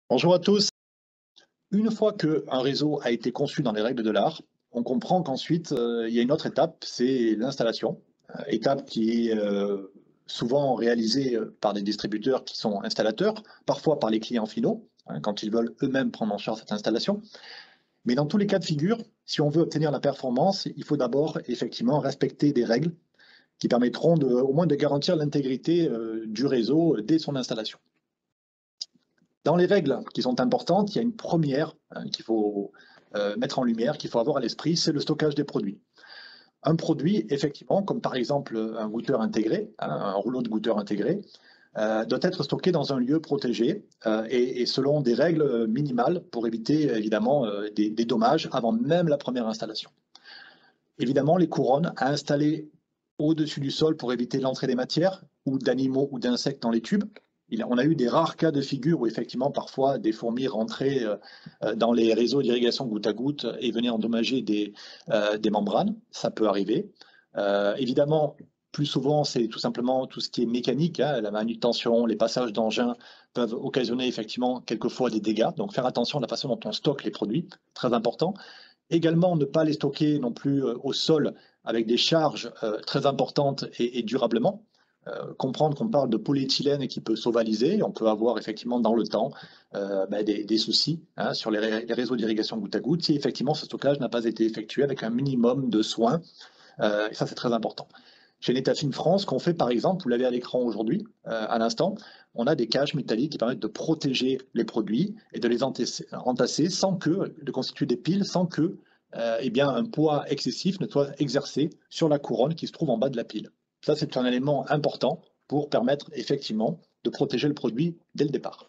Bonjour à tous. Une fois qu'un réseau a été conçu dans les règles de l'art, on comprend qu'ensuite, il y a une autre étape, c'est l'installation. Étape qui est souvent réalisée par des distributeurs qui sont installateurs, parfois par les clients finaux, hein, quand ils veulent eux-mêmes prendre en charge cette installation. Mais dans tous les cas de figure, si on veut obtenir la performance, il faut d'abord effectivement respecter des règles qui permettront au moins de garantir l'intégrité du réseau dès son installation. Dans les règles qui sont importantes, il y a une première qu'il faut mettre en lumière, qu'il faut avoir à l'esprit, c'est le stockage des produits. Un produit, effectivement, comme par exemple un goûteur intégré, hein, un rouleau de goûteur intégré, doit être stocké dans un lieu protégé et selon des règles minimales pour éviter évidemment des dommages avant même la première installation. Évidemment, les couronnes à installer au-dessus du sol pour éviter l'entrée des matières ou d'animaux ou d'insectes dans les tubes. On a eu des rares cas de figure où effectivement parfois des fourmis rentraient dans les réseaux d'irrigation goutte à goutte et venaient endommager des membranes. Ça peut arriver. Évidemment, plus souvent, c'est tout simplement tout ce qui est mécanique, hein, la manutention, les passages d'engins peuvent occasionner effectivement quelquefois des dégâts. Donc faire attention à la façon dont on stocke les produits, très important. Également, ne pas les stocker non plus au sol avec des charges très importantes et durablement. Comprendre qu'on parle de polyéthylène qui peut s'ovaliser, on peut avoir effectivement dans le temps des soucis hein, sur les réseaux d'irrigation goutte à goutte si effectivement ce stockage n'a pas été effectué avec un minimum de soins. Et ça, c'est très important. Chez Netafim France, qu'on fait par exemple, vous l'avez à l'écran aujourd'hui, à l'instant, on a des cages métalliques qui permettent de protéger les produits et de les entasser sans que, de constituer des piles sans que eh bien, un poids excessif ne soit exercé sur la couronne qui se trouve en bas de la pile. Ça, c'est un élément important pour permettre effectivement de protéger le produit dès le départ.